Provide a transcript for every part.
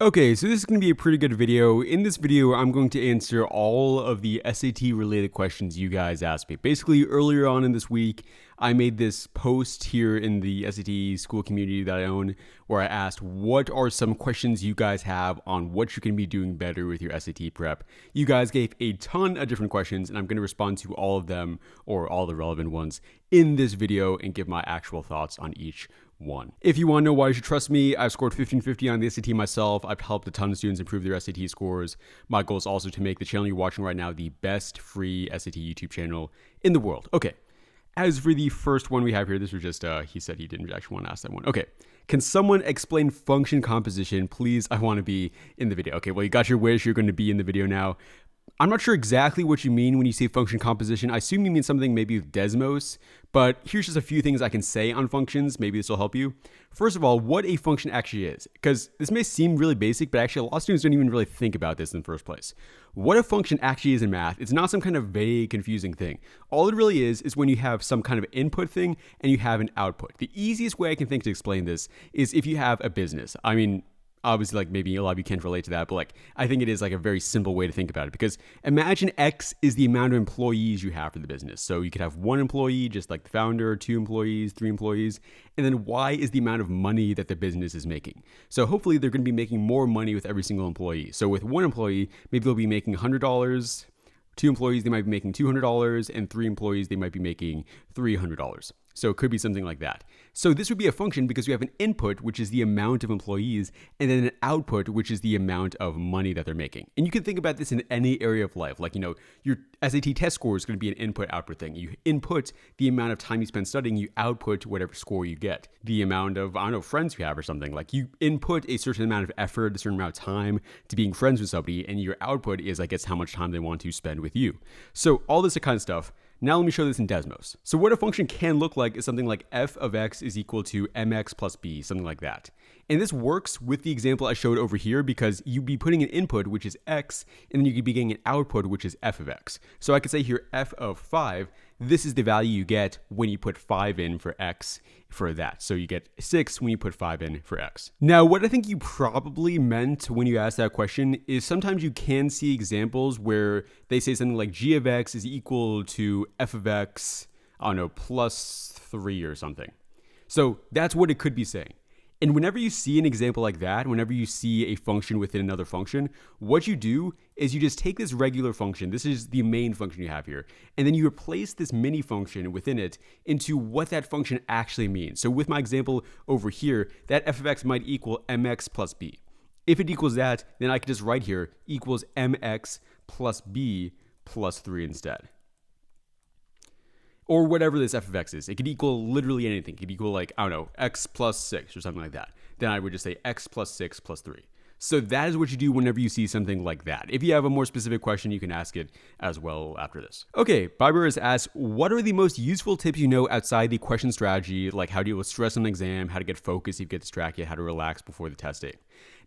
Okay, so this is going to be a pretty good video. In this video, I'm going to answer all of the SAT related questions you guys asked me. Basically, earlier on in this week, I made this post here in the SAT Skool community that I own where I asked what are some questions you guys have on what you can be doing better with your SAT prep. You guys gave a ton of different questions and I'm going to respond to all of them or all the relevant ones in this video and give my actual thoughts on each one. If you want to know why you should trust me, I've scored 1550 on the SAT myself. I've helped a ton of students improve their SAT scores. My goal is also to make the channel you're watching right now the best free SAT YouTube channel in the world. Okay, as for the first one we have here, this was just, he said he didn't actually want to ask that one. Okay, can someone explain function composition? Please, I want to be in the video. Okay, well, you got your wish. You're going to be in the video now. I'm not sure exactly what you mean when you say function composition. I assume you mean something maybe with desmos, but here's just a few things I can say on functions. Maybe this will help you. First of all, what a function actually is, because this may seem really basic, but actually a lot of students don't even really think about this in the first place. What a function actually is in math, it's not some kind of vague, confusing thing. All it really is when you have some kind of input thing and you have an output. The easiest way I can think to explain this is if you have a business. I mean, obviously, like maybe a lot of you can't relate to that, but like I think it is like a very simple way to think about it, because imagine X is the amount of employees you have for the business. So you could have one employee, just like the founder, two employees, three employees, and then Y is the amount of money that the business is making. So hopefully they're going to be making more money with every single employee. So with one employee, maybe they'll be making $100. Two employees, they might be making $200, and three employees, they might be making $300. So it could be something like that. So this would be a function because we have an input, which is the amount of employees, and then an output, which is the amount of money that they're making. And you can think about this in any area of life. Like, your SAT test score is going to be an input-output thing. You input the amount of time you spend studying, you output whatever score you get. The amount of, friends you have or something. Like, you input a certain amount of effort, a certain amount of time to being friends with somebody, and your output is, I guess, how much time they want to spend with you. So all this kind of stuff. Now let me show this in desmos. So what a function can look like is something like f of x is equal to mx plus b, something like that. And this works with the example I showed over here because you'd be putting an input, which is x, and then you could be getting an output, which is f of x. So I could say here f of 5, this is the value you get when you put 5 in for x for that. So you get 6 when you put 5 in for x. Now, what I think you probably meant when you asked that question is sometimes you can see examples where they say something like g of x is equal to f of x, plus 3 or something. So that's what it could be saying. And whenever you see an example like that, whenever you see a function within another function, what you do is you just take this regular function, this is the main function you have here, and then you replace this mini function within it into what that function actually means. So with my example over here, that f of x might equal mx plus b. If it equals that, then I can just write here equals mx plus b plus 3 instead. Or whatever this f of x is. It could equal literally anything. It could equal x plus 6 or something like that. Then I would just say x plus 6 plus 3. So that is what you do whenever you see something like that. If you have a more specific question, you can ask it as well after this. Okay, Biber has asked, what are the most useful tips you know outside the question strategy, like how to deal with stress on an exam, how to get focused if you get distracted, how to relax before the test day?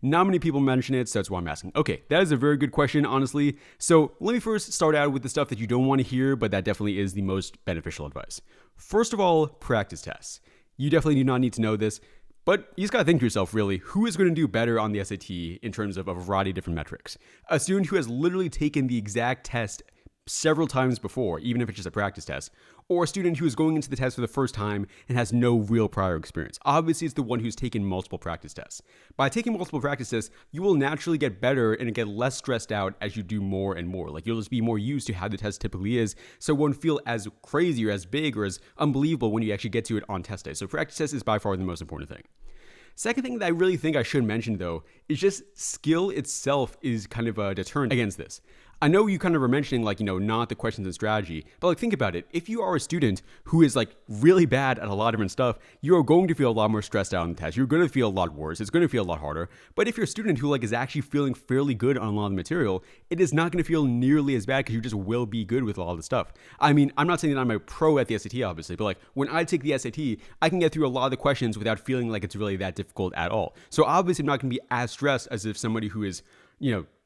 Not many people mention it, so that's why I'm asking. Okay, that is a very good question, honestly. So let me first start out with the stuff that you don't want to hear, but that definitely is the most beneficial advice. First of all, practice tests. You definitely do not need to know this, but you just gotta think to yourself, really, who is going to do better on the SAT in terms of a variety of different metrics? A student who has literally taken the exact test several times before, even if it's just a practice test, or a student who is going into the test for the first time and has no real prior experience. Obviously, it's the one who's taken multiple practice tests. By taking multiple practice tests, you will naturally get better and get less stressed out as you do more and more. Like, you'll just be more used to how the test typically is, so it won't feel as crazy or as big or as unbelievable when you actually get to it on test day. So practice test is by far the most important thing. Second thing that I really think I should mention, though, is just skill itself is kind of a deterrent against this. I know you kind of were mentioning, not the questions and strategy, but think about it. If you are a student who is really bad at a lot of different stuff, you are going to feel a lot more stressed out on the test. You're going to feel a lot worse. It's going to feel a lot harder. But if you're a student who is actually feeling fairly good on a lot of the material, it is not going to feel nearly as bad because you just will be good with a lot of the stuff. I mean, I'm not saying that I'm a pro at the SAT, obviously, but when I take the SAT, I can get through a lot of the questions without feeling like it's really that difficult at all. So obviously I'm not going to be as stressed as if somebody who is,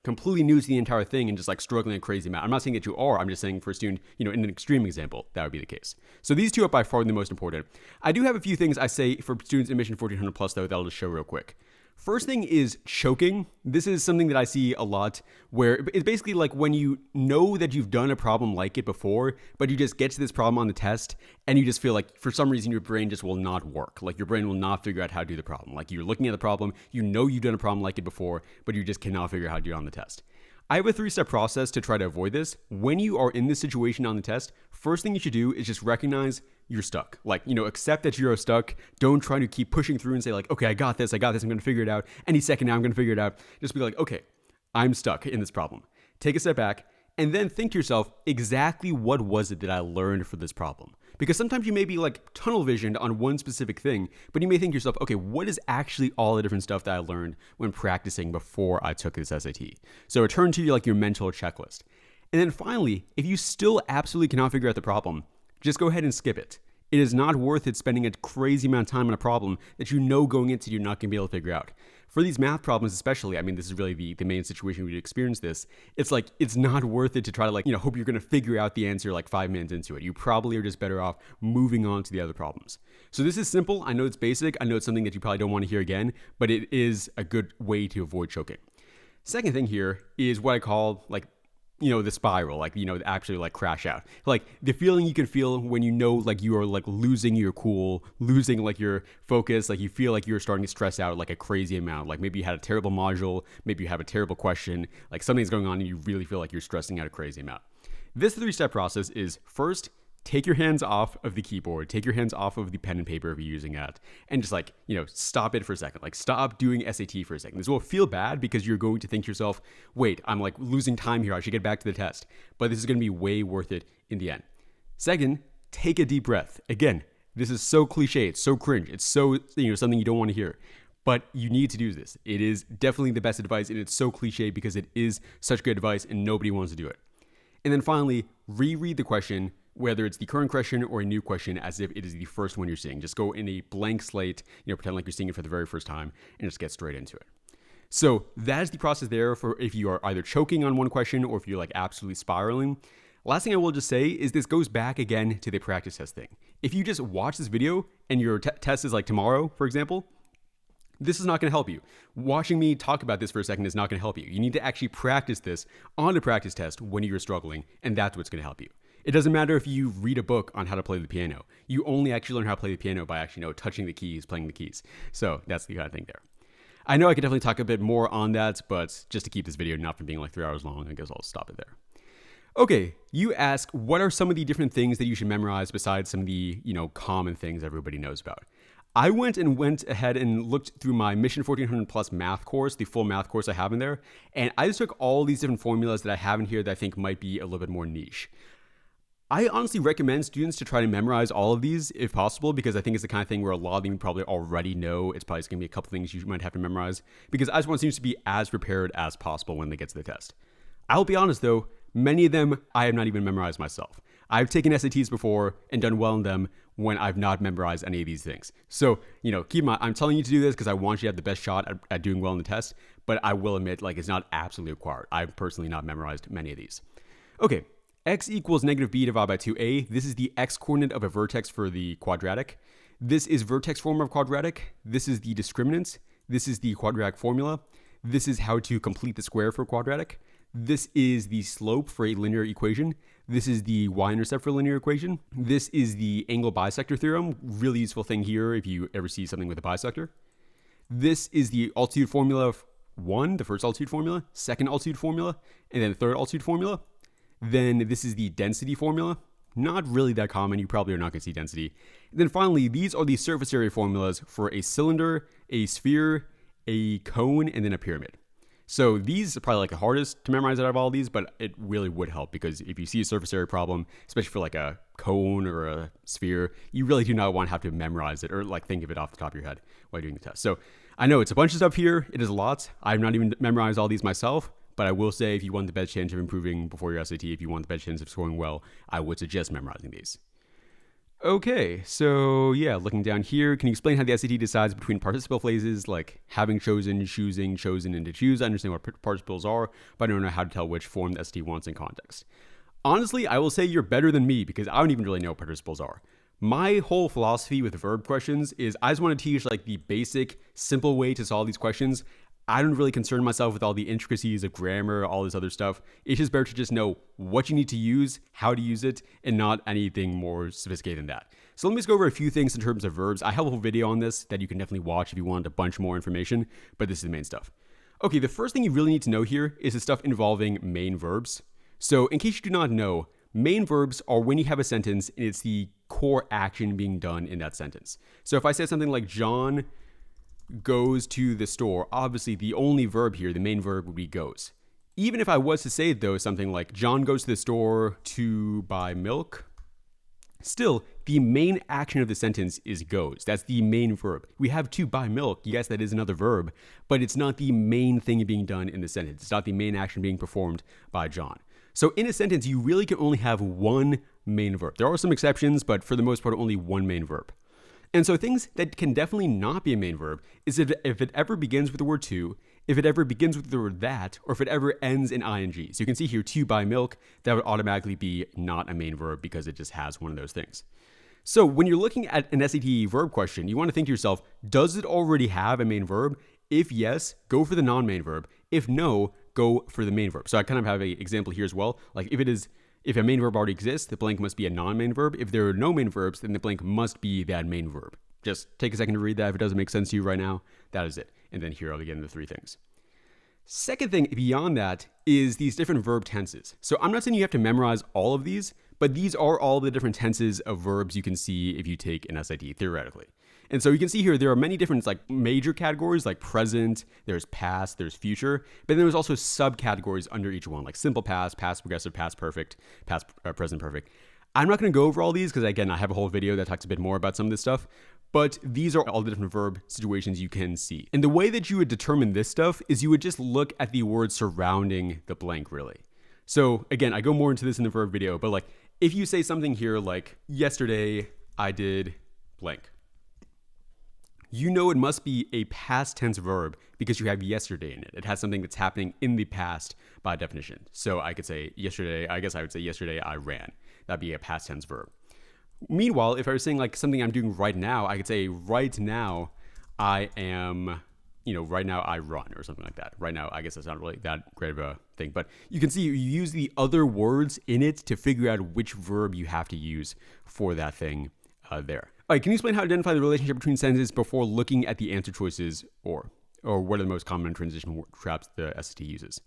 completely new to the entire thing and just struggling a crazy amount. I'm not saying that you are. I'm just saying for a student, in an extreme example, that would be the case. So these two are by far the most important. I do have a few things I say for students admission 1400 plus though that I'll just show real quick. First thing is choking. This is something that I see a lot where it's basically like when you know that you've done a problem like it before, but you just get to this problem on the test and you just feel like for some reason your brain just will not work. Like your brain will not figure out how to do the problem. Like you're looking at the problem, you know you've done a problem like it before, but you just cannot figure out how to do it on the test. I have a 3-step process to try to avoid this. When you are in this situation on the test, first thing you should do is just recognize you're stuck. Like, accept that you're stuck. Don't try to keep pushing through and say like, okay, I got this, I'm going to figure it out. Any second now, I'm going to figure it out. Just be like, okay, I'm stuck in this problem. Take a step back and then think to yourself, exactly what was it that I learned for this problem? Because sometimes you may be like tunnel visioned on one specific thing, but you may think to yourself, okay, what is actually all the different stuff that I learned when practicing before I took this SAT? So return to your mental checklist. And then finally, if you still absolutely cannot figure out the problem, just go ahead and skip it. It is not worth it spending a crazy amount of time on a problem that you know going into you're not going to be able to figure out. For these math problems especially, this is really the main situation we experience this. It's like, it's not worth it to try to hope you're going to figure out the answer 5 minutes into it. You probably are just better off moving on to the other problems. So this is simple. I know it's basic. I know it's something that you probably don't want to hear again, but it is a good way to avoid choking. Second thing here is what I call the spiral, actually crash out. Like the feeling you can feel when you are losing your cool, losing your focus, you feel like you're starting to stress out a crazy amount. Like maybe you had a terrible module, maybe you have a terrible question, something's going on and you really feel like you're stressing out a crazy amount. This 3-step process is first, take your hands off of the keyboard, take your hands off of the pen and paper if you're using that, and just stop it for a second. Stop doing SAT for a second. This will feel bad because you're going to think to yourself, wait, I'm losing time here. I should get back to the test. But this is going to be way worth it in the end. Second, take a deep breath. Again, this is so cliche. It's so cringe. It's so, something you don't want to hear. But you need to do this. It is definitely the best advice, and it's so cliche because it is such good advice and nobody wants to do it. And then finally, reread the question, whether it's the current question or a new question, as if it is the first one you're seeing. Just go in a blank slate, pretend like you're seeing it for the very first time and just get straight into it. So that is the process there for if you are either choking on one question or if you're absolutely spiraling. Last thing I will just say is this goes back again to the practice test thing. If you just watch this video and your test is tomorrow, for example, this is not going to help you. Watching me talk about this for a second is not going to help you. You need to actually practice this on a practice test when you're struggling, and that's what's going to help you. It doesn't matter if you read a book on how to play the piano. You only actually learn how to play the piano by actually touching the keys, playing the keys. So that's the kind of thing there. I know I could definitely talk a bit more on that, but just to keep this video not from being 3 hours long, I guess I'll stop it there. Okay, you ask, what are some of the different things that you should memorize besides some of the, common things everybody knows about? I went ahead and looked through my Mission 1400 Plus math course, the full math course I have in there, and I just took all these different formulas that I have in here that I think might be a little bit more niche. I honestly recommend students to try to memorize all of these if possible, because I think it's the kind of thing where a lot of them probably already know. It's probably going to be a couple things you might have to memorize, because I just want students to be as prepared as possible when they get to the test. I'll be honest though, many of them I have not even memorized myself. I've taken SATs before and done well in them when I've not memorized any of these things. So, keep in mind, I'm telling you to do this because I want you to have the best shot at doing well in the test, but I will admit, it's not absolutely required. I've personally not memorized many of these. Okay. X equals negative b divided by 2a. This is the x coordinate of a vertex for the quadratic. This is vertex form of quadratic. This is the discriminant. This is the quadratic formula. This is how to complete the square for quadratic. This is the slope for a linear equation. This is the y-intercept for a linear equation. This is the angle bisector theorem. Really useful thing here if you ever see something with a bisector. This is the altitude formula of 1, the first altitude formula, second altitude formula, and then the third altitude formula. Then this is the density formula. Not really that common. You probably are not going to see density. And then finally, these are the surface area formulas for a cylinder, a sphere, a cone, and then a pyramid. So these are probably the hardest to memorize out of all these, but it really would help because if you see a surface area problem, especially for a cone or a sphere, you really do not want to have to memorize it or think of it off the top of your head while doing the test. So I know it's a bunch of stuff here. It is a lot. I've not even memorized all these myself. But I will say, if you want the best chance of improving before your SAT, if you want the best chance of scoring well, I would suggest memorizing these. Okay, so yeah, looking down here, can you explain how the SAT decides between participle phrases like having chosen, choosing, chosen, and to choose? I understand what participles are, but I don't know how to tell which form the SAT wants in context. Honestly, I will say you're better than me because I don't even really know what participles are. My whole philosophy with verb questions is I just want to teach like the basic, simple way to solve these questions. I don't really concern myself with all the intricacies of grammar, all this other stuff. It's just better to just know what you need to use, how to use it, and not anything more sophisticated than that. So let me just go over a few things in terms of verbs. I have a whole video on this that you can definitely watch if you want a bunch more information, but this is the main stuff. Okay, the first thing you really need to know here is the stuff involving main verbs. So in case you do not know, main verbs are when you have a sentence and it's the core action being done in that sentence. So if I say something like John goes to the store, obviously the only verb here, the main verb, would be goes. Even if I was to say, though, something like John goes to the store to buy milk, still, the main action of the sentence is goes. That's the main verb. We have to buy milk. Yes, that is another verb, but it's not the main thing being done in the sentence. It's not the main action being performed by John. So in a sentence, you really can only have one main verb. There are some exceptions, but for the most part, only one main verb. And so things that can definitely not be a main verb is if it ever begins with the word to, if it ever begins with the word that, or if it ever ends in ing. So you can see here, to buy milk, that would automatically be not a main verb because it just has one of those things. So when you're looking at an SAT verb question, you want to think to yourself, does it already have a main verb? If yes, go for the non-main verb. If no, go for the main verb. So I kind of have an example here as well. Like if a main verb already exists, the blank must be a non-main verb. If there are no main verbs, then the blank must be that main verb. Just take a second to read that. If it doesn't make sense to you right now, that is it. And then here I'll get into the three things. Second thing beyond that is these different verb tenses. So I'm not saying you have to memorize all of these, but these are all the different tenses of verbs you can see if you take an SAT theoretically. And so you can see here, there are many different like major categories like present, there's past, there's future, but then there's also subcategories under each one like simple past, past progressive, past perfect, past present perfect. I'm not going to go over all these because again, I have a whole video that talks a bit more about some of this stuff, but these are all the different verb situations you can see. And the way that you would determine this stuff is you would just look at the word surrounding the blank really. So again, I go more into this in the verb video, but like if you say something here like yesterday I did blank, you know it must be a past tense verb because you have yesterday in it. It has something that's happening in the past by definition. So I could say yesterday, I guess I would say yesterday I ran. That'd be a past tense verb. Meanwhile, if I was saying like something I'm doing right now, I could say right now I am, right now I run or something like that. Right now, I guess that's not really that great of a thing, but you can see you use the other words in it to figure out which verb you have to use for that thing there. All right, can you explain how to identify the relationship between sentences before looking at the answer choices or what are the most common transition traps the SAT uses?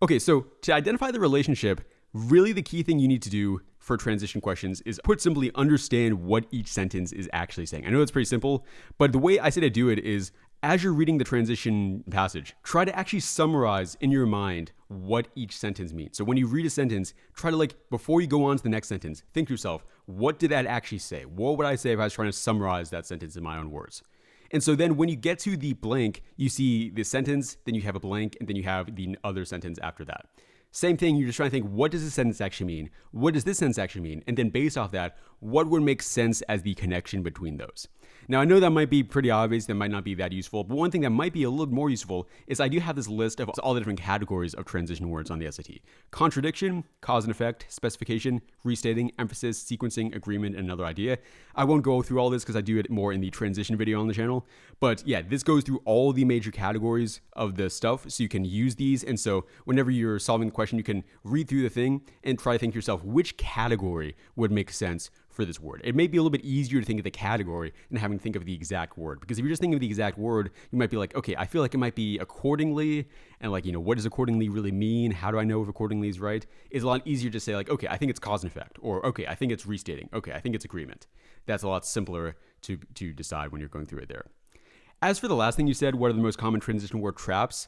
Okay, so to identify the relationship, really the key thing you need to do for transition questions is, put simply, understand what each sentence is actually saying. I know it's pretty simple, but the way I say to do it is, as you're reading the transition passage, try to actually summarize in your mind what each sentence means. So when you read a sentence, try to before you go on to the next sentence, think to yourself, what did that actually say? What would I say if I was trying to summarize that sentence in my own words? And so then when you get to the blank, you see the sentence, then you have a blank, and then you have the other sentence after that. Same thing, you're just trying to think, what does this sentence actually mean? What does this sentence actually mean? And then based off that, what would make sense as the connection between those? Now, I know that might be pretty obvious, that might not be that useful, but one thing that might be a little more useful is I do have this list of all the different categories of transition words on the SAT. Contradiction, cause and effect, specification, restating, emphasis, sequencing, agreement, and another idea. I won't go through all this because I do it more in the transition video on the channel, but yeah, this goes through all the major categories of the stuff, so you can use these, and so whenever you're solving the question, you can read through the thing and try to think to yourself, which category would make sense for this word. It may be a little bit easier to think of the category than having to think of the exact word, because if you're just thinking of the exact word, you might be like, okay, I feel like it might be accordingly, and what does accordingly really mean? How do I know if accordingly is right? It's a lot easier to say okay, I think it's cause and effect, or okay, I think it's restating, okay, I think it's agreement. That's a lot simpler to decide when you're going through it there. As for the last thing you said, what are the most common transition word traps?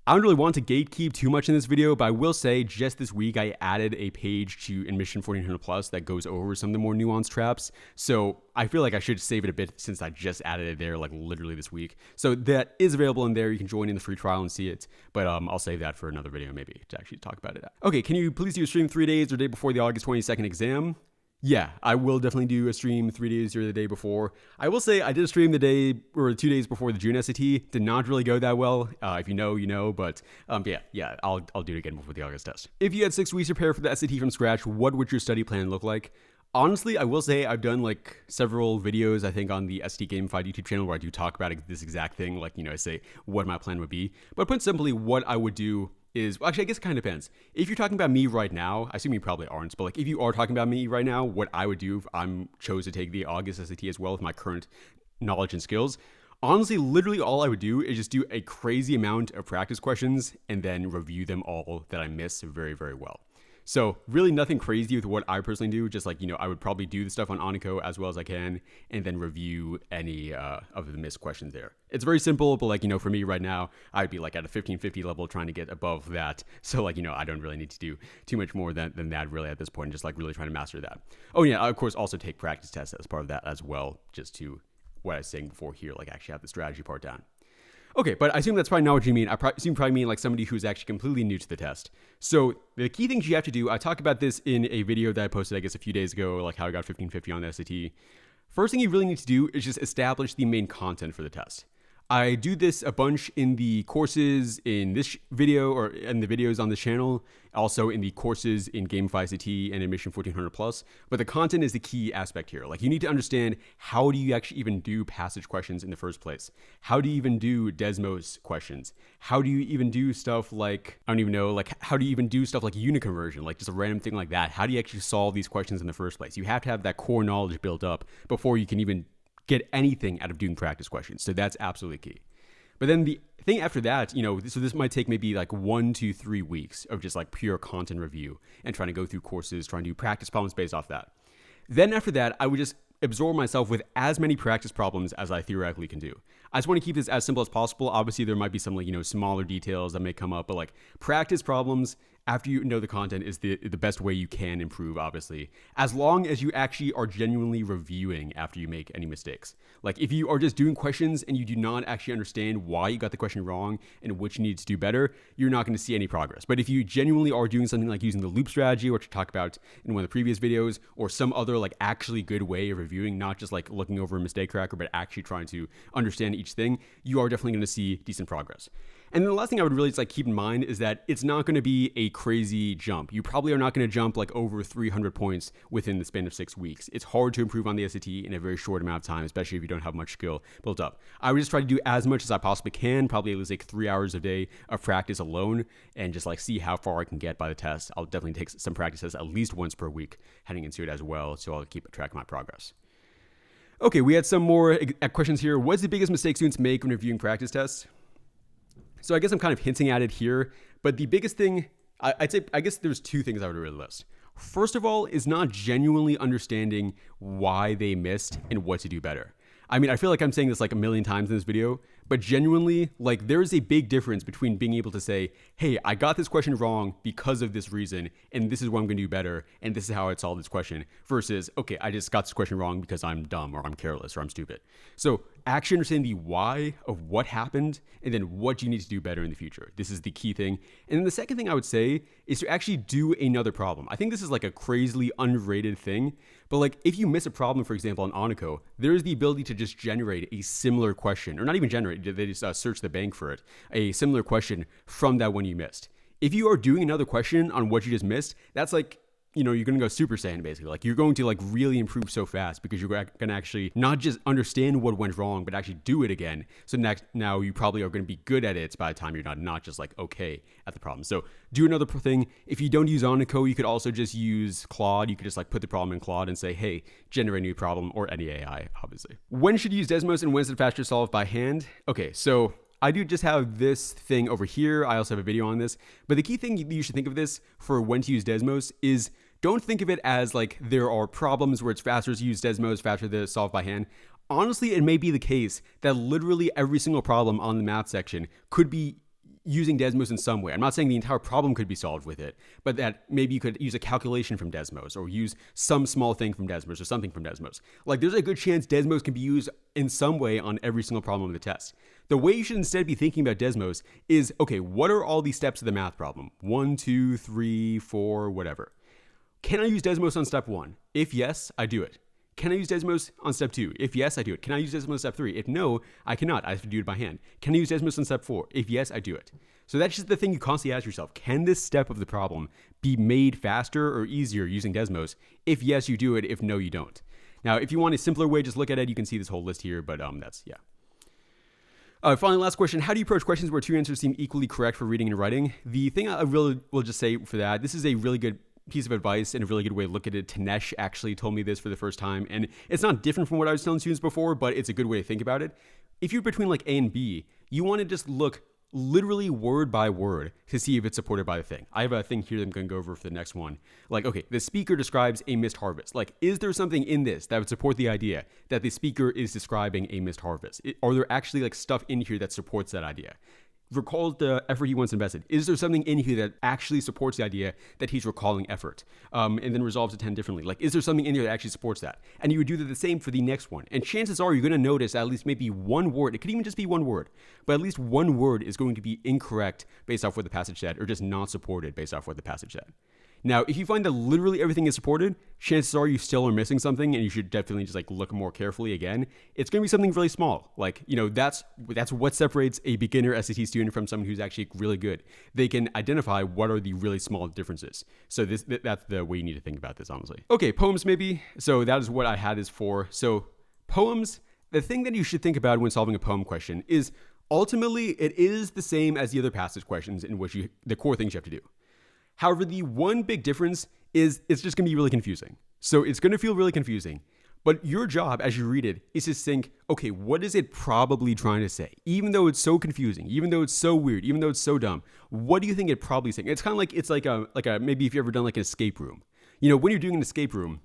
I don't really want to gatekeep too much in this video, but I will say just this week I added a page to Admission 1400 Plus that goes over some of the more nuanced traps. So I feel like I should save it a bit since I just added it there literally this week. So that is available in there. You can join in the free trial and see it, but I'll save that for another video maybe to actually talk about it. Okay, can you please do a stream 3 days or day before the August 22nd exam? Yeah, I will definitely do a stream 3 days or the day before. I will say I did a stream the day or 2 days before the June SAT. Did not really go that well. If you know, you know. But yeah, I'll do it again before the August test. If you had 6 weeks to prepare for the SAT from scratch, what would your study plan look like? Honestly, I will say I've done like several videos, I think, on the SAT Gamified YouTube channel where I do talk about this exact thing. Like, I say what my plan would be. But put simply, what I would do is, well, actually, I guess it kind of depends. If you're talking about me right now, I assume you probably aren't, but like if you are talking about me right now, what I would do if I'm chose to take the August SAT as well with my current knowledge and skills, honestly, literally all I would do is just do a crazy amount of practice questions and then review them all that I miss very, very well. So really nothing crazy with what I personally do. Just like, I would probably do the stuff on Onico as well as I can and then review any of the missed questions there. It's very simple, but like, for me right now, I'd be like at a 1550 level trying to get above that. So like, I don't really need to do too much more than that really at this point, just like really trying to master that. Oh yeah, I of course also take practice tests as part of that as well, just to what I was saying before here, like actually have the strategy part down. Okay, but I assume that's probably not what you mean. I assume you probably mean like somebody who's actually completely new to the test. So the key things you have to do, I talked about this in a video that I posted, I guess, a few days ago, like how I got 1550 on the SAT. First thing you really need to do is just establish the main content for the test. I do this a bunch in the courses in this video or in the videos on this channel, also in the courses in Gamify SAT and Admission 1400 Plus. But the content is the key aspect here. Like you need to understand, how do you actually even do passage questions in the first place? How do you even do desmos questions? How do you even do stuff like, I don't even know, like how do you even do stuff like unit conversion, like just a random thing like that? How do you actually solve these questions in the first place? You have to have that core knowledge built up before you can even get anything out of doing practice questions. So that's absolutely key. But then the thing after that, so this might take maybe like 1 to 3 weeks of just like pure content review and trying to go through courses, trying to do practice problems based off that. Then after that, I would just absorb myself with as many practice problems as I theoretically can do. I just want to keep this as simple as possible. Obviously, there might be some like, smaller details that may come up, but like practice problems after you know the content is the best way you can improve, obviously, as long as you actually are genuinely reviewing after you make any mistakes. Like if you are just doing questions and you do not actually understand why you got the question wrong and which you need to do better, you're not going to see any progress. But if you genuinely are doing something like using the loop strategy, which I talked about in one of the previous videos, or some other like actually good way of reviewing, not just like looking over a mistake tracker, but actually trying to understand each thing, you are definitely going to see decent progress. And then the last thing I would really just like keep in mind is that it's not going to be a crazy jump. You probably are not going to jump like over 300 points within the span of 6 weeks. It's hard to improve on the SAT in a very short amount of time, especially if you don't have much skill built up. I would just try to do as much as I possibly can, probably at least like 3 hours a day of practice alone, and just like see how far I can get by the test. I'll definitely take some practice tests at least once per week heading into it as well, so I'll keep track of my progress. Okay, we had some more questions here. What's the biggest mistake students make when reviewing practice tests? So I guess I'm kind of hinting at it here, but the biggest thing, I'd say, I guess there's 2 things I would really list. First of all is not genuinely understanding why they missed and what to do better. I mean, I feel like I'm saying this like a million times in this video, but genuinely, like there's a big difference between being able to say, hey, I got this question wrong because of this reason, and this is what I'm going to do better, and this is how I'd solve this question, versus, okay, I just got this question wrong because I'm dumb or I'm careless or I'm stupid. So actually understand the why of what happened and then what you need to do better in the future. This is the key thing. And then the second thing I would say is to actually do another problem. I think this is like a crazily underrated thing, but like if you miss a problem, for example, on Onico, there's the ability to just generate a similar question, or not even generate, they just search the bank for it, a similar question from that one you missed. If you are doing another question on what you just missed, that's like, you're going to go Super Saiyan basically. Like you're going to like really improve so fast because you're going to actually not just understand what went wrong, but actually do it again. So now you probably are going to be good at it by the time you're not just like okay at the problem. So do another thing. If you don't use Onico, you could also just use Claude. You could just like put the problem in Claude and say, hey, generate a new problem, or any AI, obviously. When should you use Desmos and when is it faster solved by hand? Okay, so I do just have this thing over here. I also have a video on this. But the key thing you should think of this for when to use Desmos is don't think of it as like there are problems where it's faster to use Desmos, faster to solve by hand. Honestly, it may be the case that literally every single problem on the math section could be using Desmos in some way. I'm not saying the entire problem could be solved with it, but that maybe you could use a calculation from Desmos or use some small thing from Desmos or something from Desmos. Like there's a good chance Desmos can be used in some way on every single problem of the test. The way you should instead be thinking about Desmos is, okay, what are all these steps of the math problem? 1, 2, 3, 4, whatever. Can I use Desmos on step 1? If yes, I do it. Can I use Desmos on step 2? If yes, I do it. Can I use Desmos on step 3? If no, I cannot. I have to do it by hand. Can I use Desmos on step 4? If yes, I do it. So that's just the thing you constantly ask yourself. Can this step of the problem be made faster or easier using desmos? If yes, you do it. If no, you don't. Now, if you want a simpler way, just look at it. You can see this whole list here, but yeah. Finally, last question. How do you approach questions where two answers seem equally correct for reading and writing? The thing I really will just say for that, this is a really good piece of advice and a really good way to look at it. Tanesh actually told me this for the first time, and it's not different from what I was telling students before, but it's a good way to think about it. If you're between like A and B, you want to just look literally word by word to see if it's supported by the thing. I have a thing here that I'm going to go over for the next one. Like, okay, the speaker describes a missed harvest. Like, is there something in this that would support the idea that the speaker is describing a missed harvest? Are there actually like stuff in here that supports that idea? Recalls the effort he once invested. Is there something in here that actually supports the idea that he's recalling effort? And then resolves it 10 differently. Like, is there something in here that actually supports that? And you would do the same for the next one. And chances are you're going to notice at least maybe one word. It could even just be one word, but at least one word is going to be incorrect based off what the passage said, or just not supported based off what the passage said. Now, if you find that literally everything is supported, chances are you still are missing something, and you should definitely just like look more carefully again. It's going to be something really small. Like, that's what separates a beginner SAT student from someone who's actually really good. They can identify what are the really small differences. So that's the way you need to think about this, honestly. Okay, poems maybe. So that is what I had this for. So poems, the thing that you should think about when solving a poem question is ultimately it is the same as the other passage questions in which the core things you have to do. However, the one big difference is it's just going to be really confusing. So it's going to feel really confusing. But your job as you read it is to think, okay, what is it probably trying to say? Even though it's so confusing, even though it's so weird, even though it's so dumb, what do you think it probably saying? It's kind of like, it's like a maybe if you've ever done like an escape room. When you're doing an escape room,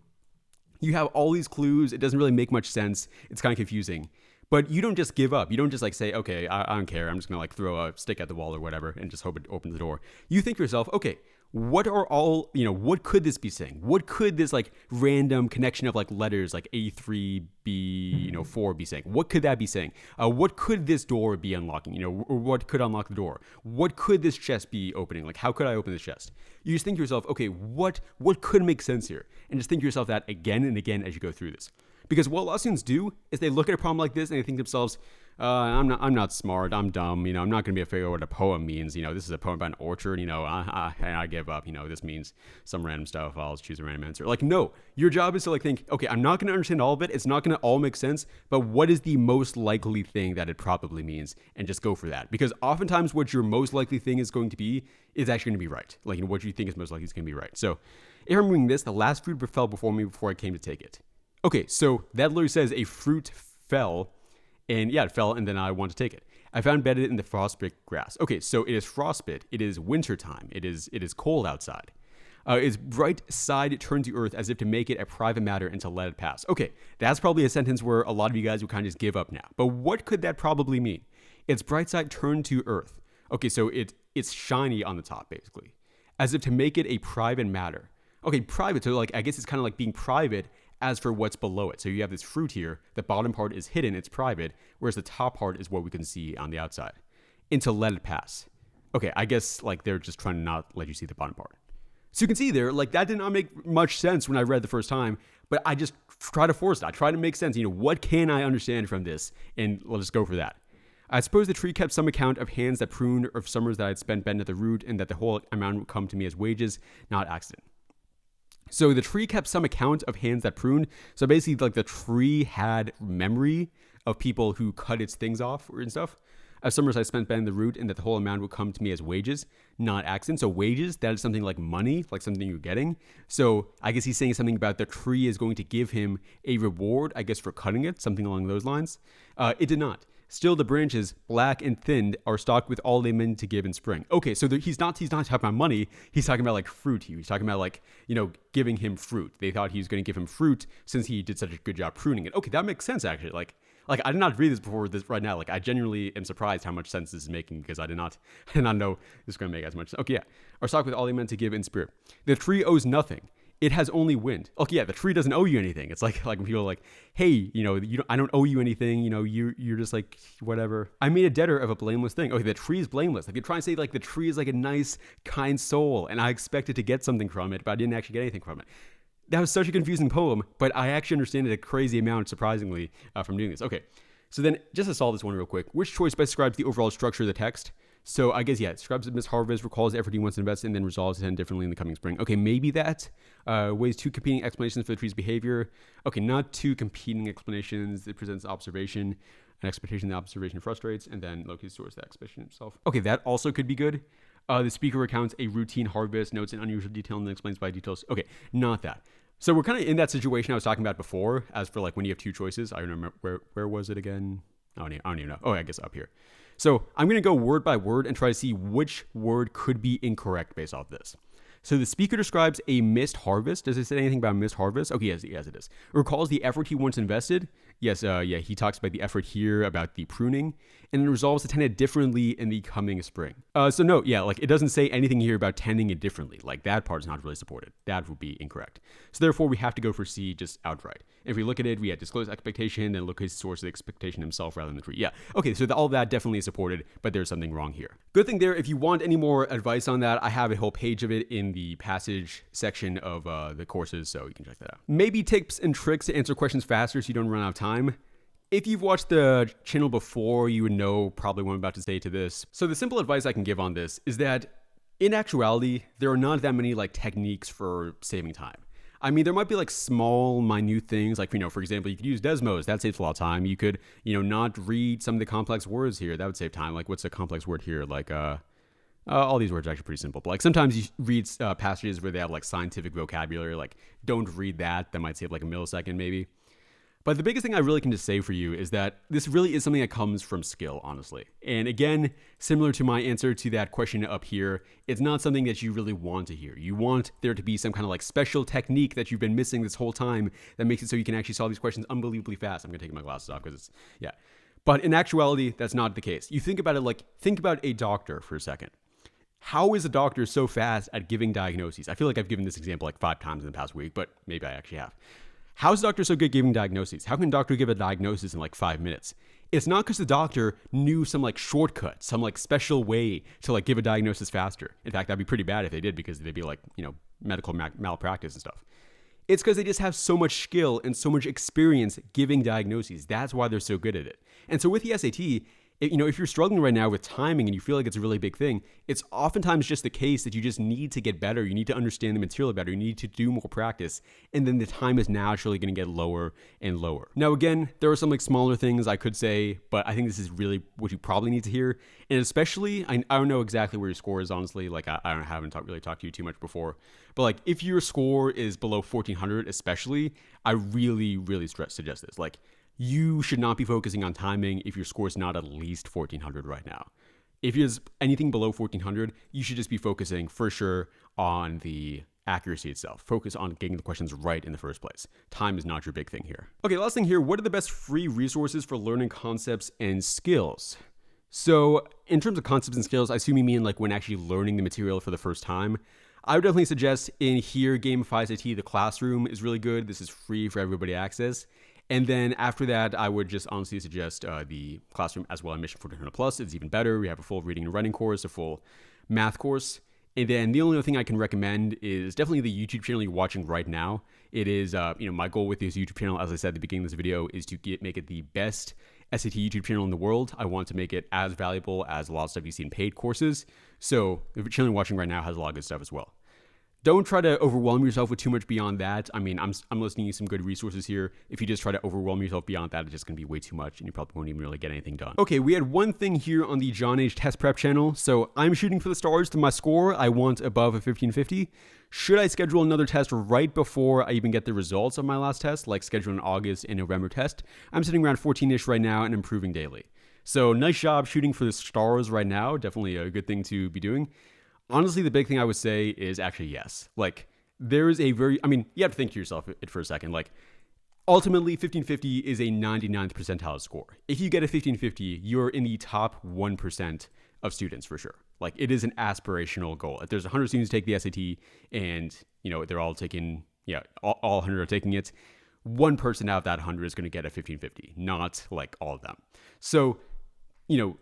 you have all these clues. It doesn't really make much sense. It's kind of confusing. But you don't just give up. You don't just like say, okay, I don't care. I'm just going to like throw a stick at the wall or whatever and just hope it opens the door. You think to yourself, okay, what could this be saying? What could this like random connection of like letters like A3, B, 4 be saying? What could that be saying? What could this door be unlocking? Or what could unlock the door? What could this chest be opening? Like, how could I open this chest? You just think to yourself, okay, what could make sense here? And just think to yourself that again and again as you go through this. Because what a lot of students do is they look at a problem like this and they think to themselves, I'm not smart, I'm dumb, I'm not going to be able to figure out what a poem means. This is a poem about an orchard, I give up, this means some random stuff, I'll just choose a random answer. Like, no, your job is to like think, okay, I'm not going to understand all of it, it's not going to all make sense, but what is the most likely thing that it probably means, and just go for that. Because oftentimes what your most likely thing is going to be is actually going to be right. Like, what you think is most likely is going to be right. So if I'm reading this, the last fruit fell before me before I came to take it. Okay, so that literally says a fruit fell, and yeah, it fell, and then I want to take it. I found bedded in the frostbit grass. Okay, so it is frostbit. It is wintertime. It is cold outside. Its bright side turned to earth as if to make it a private matter and to let it pass. Okay, that's probably a sentence where a lot of you guys would kind of just give up now. But what could that probably mean? Its bright side turned to earth. Okay, so it's shiny on the top, basically. As if to make it a private matter. Okay, private, so like I guess it's kind of like being private as for what's below it. So you have this fruit here, the bottom part is hidden, it's private, whereas the top part is what we can see on the outside. And to let it pass. Okay, I guess like they're just trying to not let you see the bottom part. So you can see there, like that did not make much sense when I read the first time, but I just try to force it. I try to make sense. What can I understand from this? And let's just go for that. I suppose the tree kept some account of hands that pruned or of summers that I had spent bent at the root, and that the whole amount would come to me as wages, not accident. So the tree kept some account of hands that pruned. So basically, like the tree had memory of people who cut its things off and stuff. As summers I spent bending the root, and that the whole amount would come to me as wages, not accident. So wages, that is something like money, like something you're getting. So I guess he's saying something about the tree is going to give him a reward, I guess, for cutting it, something along those lines. It did not. Still, the branches, black and thinned, are stocked with all they meant to give in spring. Okay, so he's not talking about money. He's talking about like fruit. He's talking about like, giving him fruit. They thought he was going to give him fruit since he did such a good job pruning it. Okay, that makes sense actually. Like I did not read this before this right now. Like I genuinely am surprised how much sense this is making because I did not know this was going to make as much sense. Okay, yeah. Are stocked with all they meant to give in spirit. The tree owes nothing. It has only wind. Okay, yeah, the tree doesn't owe you anything. It's like when people are like, hey, I don't owe you anything. You're just like, whatever. I made a debtor of a blameless thing. Okay, the tree is blameless. Like you're trying to say like the tree is like a nice, kind soul, and I expected to get something from it, but I didn't actually get anything from it. That was such a confusing poem, but I actually understand it a crazy amount, surprisingly, from doing this. Okay, so then just to solve this one real quick, which choice best describes the overall structure of the text? So I guess, yeah, describes the missed harvest, recalls the effort he wants to invest in, and then resolves to end differently in the coming spring. Okay, maybe that. Weighs two competing explanations for the tree's behavior. Okay, not two competing explanations. It presents observation, an expectation the observation frustrates, and then locates source the expectation itself. Okay, that also could be good. The speaker recounts a routine harvest, notes an unusual detail, and then explains by details. Okay, not that. So we're kind of in that situation I was talking about before, as for like when you have two choices. I don't remember, where was it again? I don't even know. Oh, I guess up here. So I'm going to go word by word and try to see which word could be incorrect based off this. So the speaker describes a missed harvest. Does it say anything about missed harvest? Okay, yes, it is. Recalls the effort he once invested. Yes, he talks about the effort here, about the pruning, and then resolves to tend it differently in the coming spring. So no, yeah, like it doesn't say anything here about tending it differently. Like that part's not really supported. That would be incorrect. So therefore, we have to go for C just outright. If we look at it, we had disclosed expectation, then look at the source of the expectation himself rather than the tree. Yeah, okay, so all that definitely is supported, but there's something wrong here. Good thing there, if you want any more advice on that, I have a whole page of it in the passage section of the courses, so you can check that out. Maybe tips and tricks to answer questions faster so you don't run out of time. If you've watched the channel before, you would know probably what I'm about to say to this. So the simple advice I can give on this is that in actuality, there are not that many like techniques for saving time. I mean, there might be like small, minute things like, for example, you could use desmos. That saves a lot of time. You could, not read some of the complex words here. That would save time. Like what's a complex word here? Like, all these words are actually pretty simple. But like sometimes you read passages where they have like scientific vocabulary. Like don't read that. That might save like a millisecond maybe. But the biggest thing I really can just say for you is that this really is something that comes from skill, honestly. And again, similar to my answer to that question up here, it's not something that you really want to hear. You want there to be some kind of like special technique that you've been missing this whole time that makes it so you can actually solve these questions unbelievably fast. I'm going to take my glasses off because it's, yeah. But in actuality, that's not the case. You think about it like, think about a doctor for a second. How is a doctor so fast at giving diagnoses? I feel like I've given this example like 5 times in the past week, but maybe I actually have. How is a doctor so good at giving diagnoses? How can a doctor give a diagnosis in like 5 minutes? It's not because the doctor knew some like shortcut, some like special way to like give a diagnosis faster. In fact, that'd be pretty bad if they did because they'd be like, medical malpractice and stuff. It's because they just have so much skill and so much experience giving diagnoses. That's why they're so good at it. And so with the SAT, if you're struggling right now with timing and you feel like it's a really big thing, it's oftentimes just the case that you just need to get better. You need to understand the material better. You need to do more practice. And then the time is naturally going to get lower and lower. Now, again, there are some like smaller things I could say, but I think this is really what you probably need to hear. And especially, I don't know exactly where your score is, honestly. Like I haven't really talked to you too much before. But like if your score is below 1400, especially, I really, really suggest this. Like, you should not be focusing on timing if your score is not at least 1400 right now. If it's anything below 1400, you should just be focusing for sure on the accuracy itself. Focus on getting the questions right in the first place. Time is not your big thing here. Okay, last thing here, what are the best free resources for learning concepts and skills? So in terms of concepts and skills, I assume you mean like when actually learning the material for the first time. I would definitely suggest in here, Gamify SAT, the classroom is really good. This is free for everybody to access. And then after that, I would just honestly suggest the classroom as well. Mission 1400 Plus is even better. We have a full reading and writing course, a full math course. And then the only other thing I can recommend is definitely the YouTube channel you're watching right now. It is, my goal with this YouTube channel, as I said at the beginning of this video, is to make it the best SAT YouTube channel in the world. I want to make it as valuable as a lot of stuff you see in paid courses. So the channel you're watching right now has a lot of good stuff as well. Don't try to overwhelm yourself with too much beyond that. I mean, I'm listing you some good resources here. If you just try to overwhelm yourself beyond that, it's just going to be way too much and you probably won't even really get anything done. Okay, we had one thing here on the John H. Test Prep channel. So I'm shooting for the stars to my score. I want above a 1550. Should I schedule another test right before I even get the results of my last test, like schedule an August and November test? I'm sitting around 14-ish right now and improving daily. So nice job shooting for the stars right now. Definitely a good thing to be doing. Honestly, the big thing I would say is actually yes. Like, there is a you have to think to yourself it for a second. Like, ultimately, 1550 is a 99th percentile score. If you get a 1550, you're in the top 1% of students for sure. Like, it is an aspirational goal. If there's 100 students take the SAT and, they're all taking, all 100 are taking it, one person out of that 100 is going to get a 1550, not like all of them. So,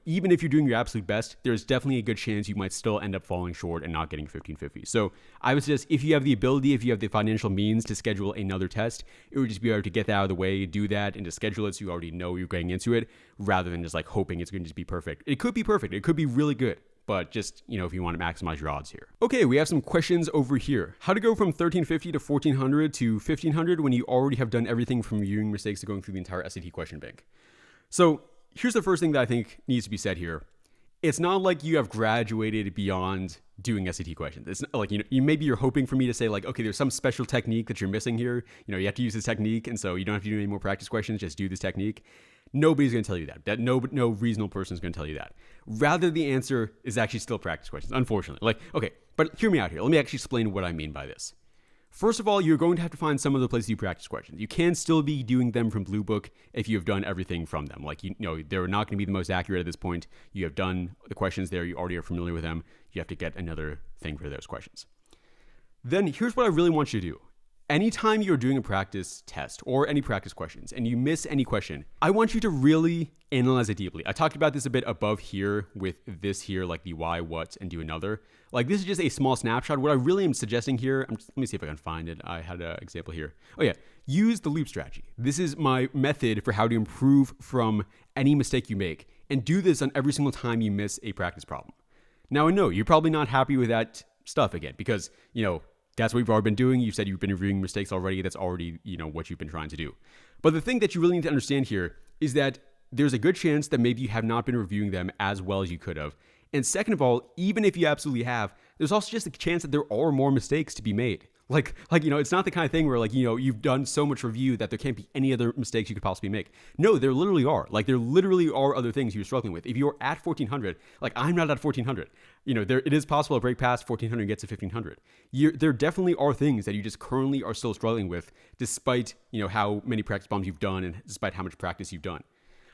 even if you're doing your absolute best, there's definitely a good chance you might still end up falling short and not getting 1550. So I would suggest if you have the ability, if you have the financial means to schedule another test, it would just be better to get that out of the way, do that, and to schedule it so you already know you're getting into it, rather than just like hoping it's going to just be perfect. It could be perfect. It could be really good. but just, if you want to maximize your odds here. Okay, we have some questions over here. How to go from 1350 to 1400 to 1500 when you already have done everything from reviewing mistakes to going through the entire SAT question bank. So here's the first thing that I think needs to be said here. It's not like you have graduated beyond doing SAT questions. It's not like, maybe you're hoping for me to say like, okay, there's some special technique that you're missing here. You have to use this technique. And so you don't have to do any more practice questions. Just do this technique. Nobody's going to tell you that. No reasonable person is going to tell you that. Rather, the answer is actually still practice questions, unfortunately. Okay, but hear me out here. Let me actually explain what I mean by this. First of all, you're going to have to find some other places you practice questions. You can still be doing them from bluebook if you have done everything from them. They're not going to be the most accurate at this point. You have done the questions there. You already are familiar with them. You have to get another thing for those questions. Then here's what I really want you to do. Anytime you're doing a practice test or any practice questions and you miss any question, I want you to really analyze it deeply. I talked about this a bit above here with this here, like the why, what, and do another. This is just a small snapshot. What I really am suggesting here, let me see if I can find it. I had an example here. Oh yeah, use the loop strategy. This is my method for how to improve from any mistake you make, and do this on every single time you miss a practice problem. Now I know you're probably not happy with that stuff again because, that's what you've already been doing. You said you've been reviewing mistakes already. That's already, what you've been trying to do. But the thing that you really need to understand here is that there's a good chance that maybe you have not been reviewing them as well as you could have. And second of all, even if you absolutely have, there's also just a chance that there are more mistakes to be made. It's not the kind of thing where you've done so much review that there can't be any other mistakes you could possibly make. No, there literally are. There literally are other things you're struggling with. If you're at 1400, I'm not at 1400. It is possible to break past 1400 and get to 1500. There definitely are things that you just currently are still struggling with, despite, how many practice problems you've done and despite how much practice you've done.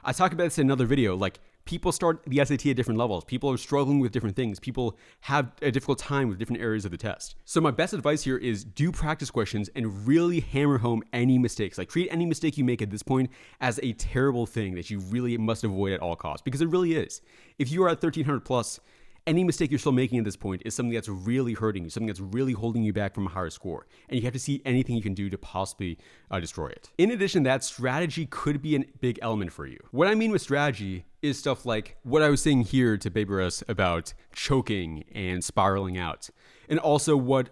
I talk about this in another video. People start the SAT at different levels. People are struggling with different things. People have a difficult time with different areas of the test. So my best advice here is do practice questions and really hammer home any mistakes. Treat any mistake you make at this point as a terrible thing that you really must avoid at all costs, because it really is. If you are at 1300 plus, any mistake you're still making at this point is something that's really hurting you, something that's really holding you back from a higher score. And you have to see anything you can do to possibly destroy it. In addition, that strategy could be a big element for you. What I mean with strategy is stuff like what I was saying here to Babyruss about choking and spiraling out. And also what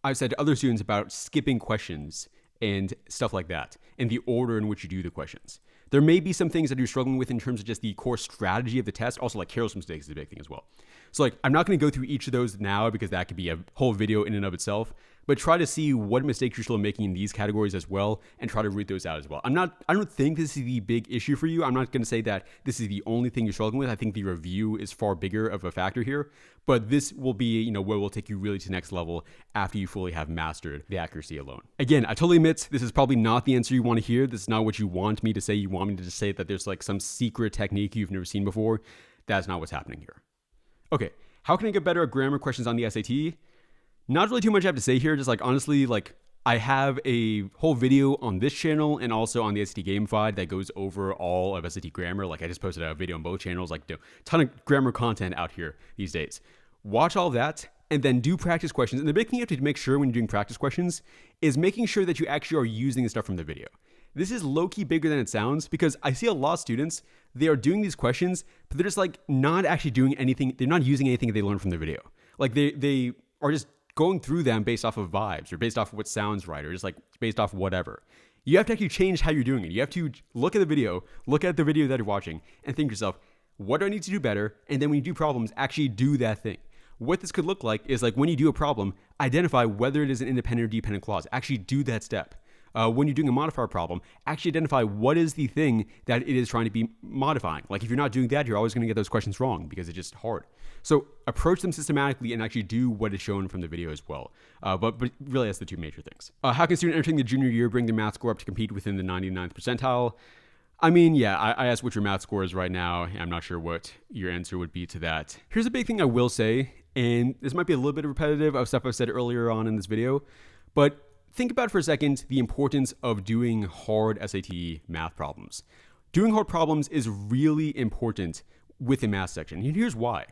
I've said to other students about skipping questions and stuff like that, and the order in which you do the questions. There may be some things that you're struggling with in terms of just the core strategy of the test. Also, careless mistakes is a big thing as well. So I'm not going to go through each of those now because that could be a whole video in and of itself, but try to see what mistakes you're still making in these categories as well and try to root those out as well. I don't think this is the big issue for you. I'm not going to say that this is the only thing you're struggling with. I think the review is far bigger of a factor here, but this will be, where we'll take you really to the next level after you fully have mastered the accuracy alone. Again, I totally admit this is probably not the answer you want to hear. This is not what you want me to say. You want me to just say that there's some secret technique you've never seen before. That's not what's happening here. Okay, how can I get better at grammar questions on the SAT? Not really too much I have to say here. Just honestly, I have a whole video on this channel and also on the SAT Gamified that goes over all of SAT grammar. I just posted a video on both channels, ton of grammar content out here these days. Watch all of that and then do practice questions. And the big thing you have to make sure when you're doing practice questions is making sure that you actually are using the stuff from the video. This is low-key bigger than it sounds because I see a lot of students, they are doing these questions, but they're just not actually doing anything. They're not using anything they learned from the video. They are just going through them based off of vibes or based off of what sounds right or just based off whatever. You have to actually change how you're doing it. You have to look at the video that you're watching and think to yourself, what do I need to do better? And then when you do problems, actually do that thing. What this could look like is when you do a problem, identify whether it is an independent or dependent clause. Actually do that step. When you're doing a modifier problem, actually identify what is the thing that it is trying to be modifying. If you're not doing that, you're always going to get those questions wrong because it's just hard. So approach them systematically and actually do what is shown from the video as well. But really, that's the two major things. How can a student entering the junior year bring their math score up to compete within the 99th percentile? I asked what your math score is right now. I'm not sure what your answer would be to that. Here's a big thing I will say, and this might be a little bit repetitive of stuff I've said earlier on in this video, but think about for a second the importance of doing hard SAT math problems. Doing hard problems is really important with the math section. And here's why.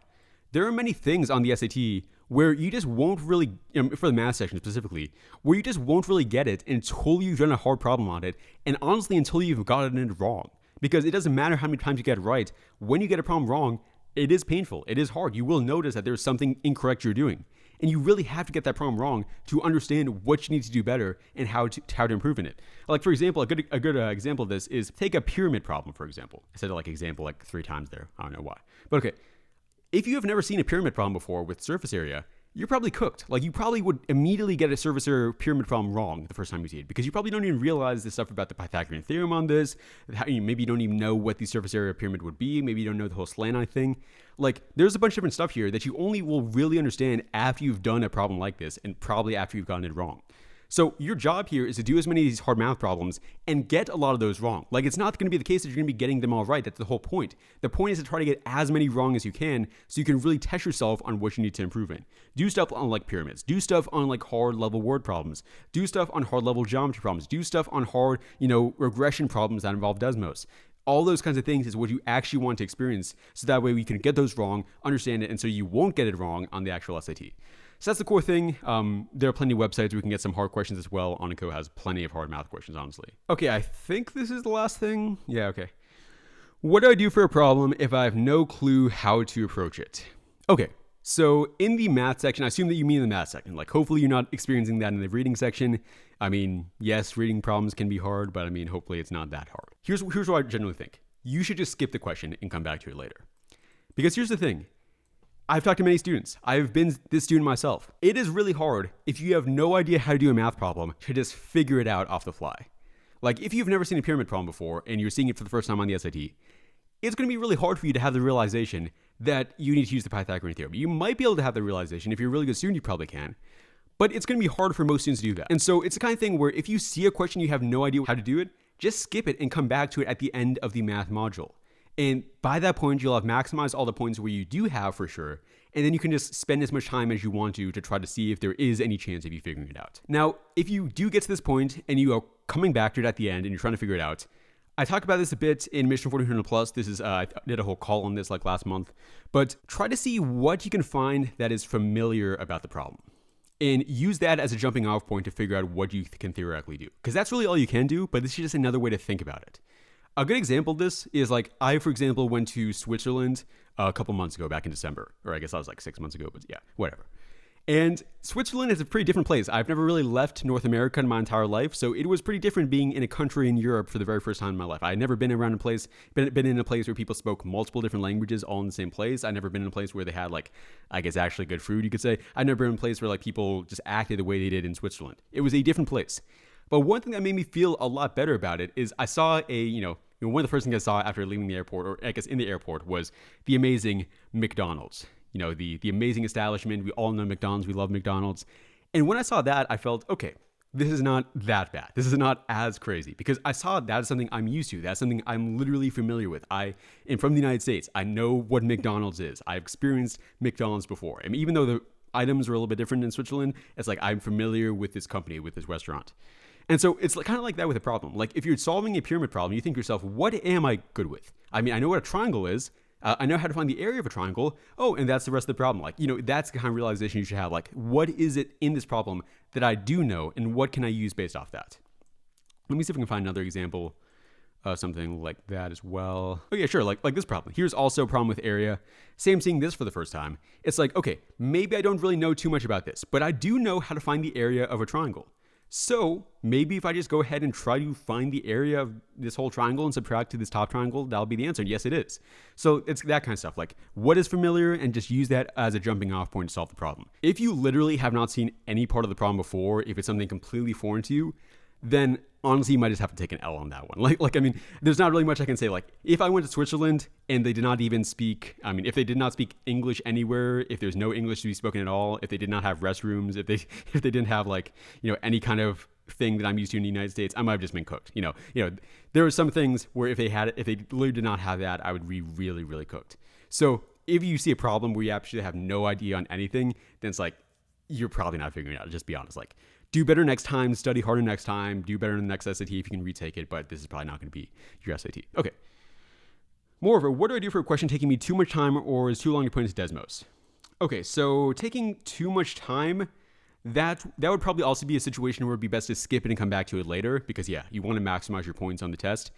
There are many things on the SAT where you just won't really, for the math section specifically, where you just won't really get it until you've done a hard problem on it, and honestly until you've gotten it wrong. Because it doesn't matter how many times you get it right, when you get a problem wrong, It is painful. It is hard. You will notice that there's something incorrect you're doing. And you really have to get that problem wrong to understand what you need to do better and how to improve in it. Like, for example, a good example of this is take a pyramid problem, for example. I said example 3 times there. I don't know why. But okay, if you have never seen a pyramid problem before with surface area, you're probably cooked. Like, you probably would immediately get a surface area pyramid problem wrong the first time you see it, because you probably don't even realize the stuff about the Pythagorean theorem on this. Maybe you don't even know what the surface area pyramid would be. Maybe you don't know the whole slant eye thing. Like, there's a bunch of different stuff here that you only will really understand after you've done a problem like this, and probably after you've gotten it wrong. So your job here is to do as many of these hard math problems and get a lot of those wrong. Like, it's not going to be the case that you're going to be getting them all right. That's the whole point. The point is to try to get as many wrong as you can so you can really test yourself on what you need to improve in. Do stuff on pyramids. Do stuff on hard level word problems. Do stuff on hard level geometry problems. Do stuff on hard, regression problems that involve desmos. All those kinds of things is what you actually want to experience, so that way we can get those wrong, understand it, and so you won't get it wrong on the actual SAT. So that's the core thing. There are plenty of websites where we can get some hard questions as well. Onico has plenty of hard math questions, honestly. Okay, I think this is the last thing. Yeah, okay. What do I do for a problem if I have no clue how to approach it? Okay, so in the math section, I assume that you mean the math section. Hopefully you're not experiencing that in the reading section. Yes, reading problems can be hard, but hopefully it's not that hard. Here's what I generally think. You should just skip the question and come back to it later. Because here's the thing. I've talked to many students. I've been this student myself. It is really hard if you have no idea how to do a math problem to just figure it out off the fly. If you've never seen a pyramid problem before and you're seeing it for the first time on the SAT, it's going to be really hard for you to have the realization that you need to use the Pythagorean theorem. You might be able to have the realization. If you're a really good student, you probably can. But it's going to be hard for most students to do that. And so it's the kind of thing where if you see a question you have no idea how to do it, just skip it and come back to it at the end of the math module. And by that point, you'll have maximized all the points where you do have for sure. And then you can just spend as much time as you want to try to see if there is any chance of you figuring it out. Now, if you do get to this point and you are coming back to it at the end and you're trying to figure it out, I talked about this a bit in Mission 1400 Plus. This is, I did a whole call on this last month. But try to see what you can find that is familiar about the problem. And use that as a jumping off point to figure out what you can theoretically do. Because that's really all you can do, but this is just another way to think about it. A good example of this is I, for example, went to Switzerland a couple months ago, back in December. Or I guess that was 6 months ago, but yeah, whatever. And Switzerland is a pretty different place. I've never really left North America in my entire life, so it was pretty different being in a country in Europe for the very first time in my life. I had never been around a place, been in a place where people spoke multiple different languages all in the same place. I'd never been in a place where they had actually good food, you could say. I'd never been in a place where people just acted the way they did in Switzerland. It was a different place. But one thing that made me feel a lot better about it is I saw one of the first things I saw after leaving the airport, or I guess in the airport, was the amazing McDonald's. The amazing establishment. We all know McDonald's. We love McDonald's. And when I saw that, I felt, okay, this is not that bad. This is not as crazy, because I saw that as something I'm used to. That's something I'm literally familiar with. I am from the United States. I know what McDonald's is. I've experienced McDonald's before. Even though the items are a little bit different in Switzerland, it's I'm familiar with this company, with this restaurant. And so it's kind of like that with a problem. If you're solving a pyramid problem, you think to yourself, what am I good with? I know what a triangle is. I know how to find the area of a triangle. Oh, and that's the rest of the problem. That's the kind of realization you should have. What is it in this problem that I do know, and what can I use based off that? Let me see if I can find another example of something like that as well. Oh yeah, sure, like this problem. Here's also a problem with area. Same seeing this for the first time. It's okay, maybe I don't really know too much about this, but I do know how to find the area of a triangle. So maybe if I just go ahead and try to find the area of this whole triangle and subtract to this top triangle, that'll be the answer. And yes, it is. So it's that kind of stuff. What is familiar, and just use that as a jumping off point to solve the problem. If you literally have not seen any part of the problem before, if it's something completely foreign to you, then honestly, you might just have to take an L on that one. There's not really much I can say. If I went to Switzerland and they did not even speak, if they did not speak English anywhere, if there's no English to be spoken at all, if they did not have restrooms, if they didn't have any kind of thing that I'm used to in the United States, I might have just been cooked. There are some things where if they literally did not have that, I would be really, really cooked. So if you see a problem where you actually have no idea on anything, then it's you're probably not figuring it out. Just be honest. Do better next time, study harder next time, do better in the next SAT if you can retake it, but this is probably not going to be your SAT. Okay. Moreover, what do I do for a question taking me too much time or is too long to put into desmos? Okay, so taking too much time, that would probably also be a situation where it'd be best to skip it and come back to it later, because yeah, you want to maximize your points on the test.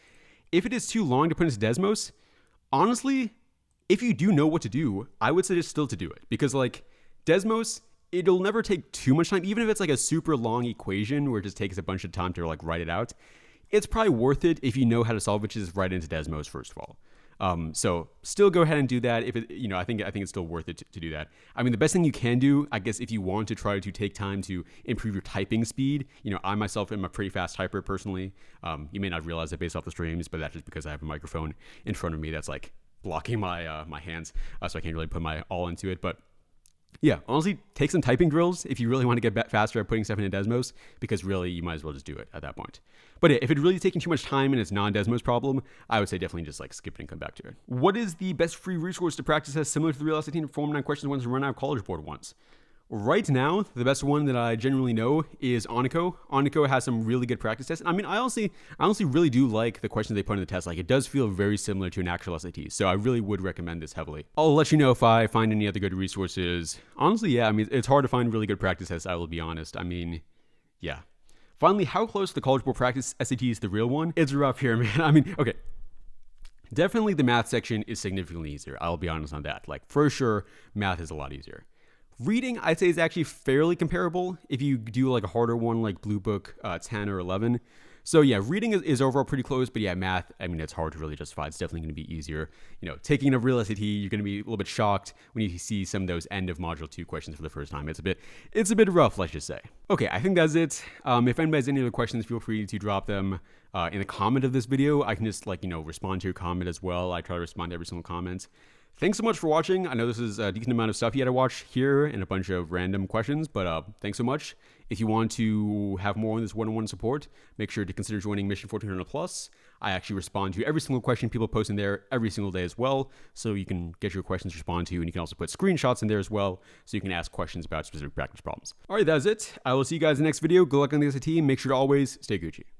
If it is too long to put into desmos, honestly, if you do know what to do, I would suggest still to do it, because like Desmos, it'll never take too much time, even if it's like a super long equation where it just takes a bunch of time to like write it out. It's probably worth it if you know how to solve it, just write into Desmos first of all. So still go ahead and do that. If it, I think it's still worth it to do that. I mean, the best thing you can do, I guess, if you want to try to take time to improve your typing speed, I myself am a pretty fast typer personally. You may not realize it based off the streams, but that's just because I have a microphone in front of me that's like blocking my my hands, so I can't really put my all into it. But yeah, honestly, take some typing drills if you really want to get faster at putting stuff into Desmos, because really you might as well just do it at that point. But yeah, if it's really taking too much time and it's non-Desmos problem, I would say definitely just like skip it and come back to it. What is the best free resource to practice as similar to the Real SAT Form 9 questions ones and run out College Board ones? Right now, the best one that I genuinely know is Onico. Onico has some really good practice tests. I mean, I honestly really do like the questions they put in the test. Like, it does feel very similar to an actual SAT, so I really would recommend this heavily. I'll let you know if I find any other good resources. Honestly, yeah, I mean, it's hard to find really good practice tests, I will be honest. I mean, yeah. Finally, how close to the College Board practice SAT is the real one? It's rough here, man. I mean, okay. Definitely the math section is significantly easier. I'll be honest on that. Like, for sure, math is a lot easier. Reading, I'd say, is actually fairly comparable if you do like a harder one like bluebook 10 or 11. So yeah, reading is overall pretty close, but yeah, math, I mean, it's hard to really justify. It's definitely going to be easier. Taking a real SAT, you're going to be a little bit shocked when you see some of those end of module 2 questions for the first time. It's a bit rough, let's just say. Okay, I think that's it. If anybody has any other questions, feel free to drop them in the comment of this video. I can just respond to your comment as well. I try to respond to every single comment. Thanks so much for watching. I know this is a decent amount of stuff you had to watch here and a bunch of random questions, but thanks so much. If you want to have more on this one-on-one support, make sure to consider joining Mission 1400 Plus. I actually respond to every single question people post in there every single day as well, so you can get your questions responded to, and you can also put screenshots in there as well, so you can ask questions about specific practice problems. All right, that's it. I will see you guys in the next video. Good luck on the SAT. Make sure to always stay Gucci.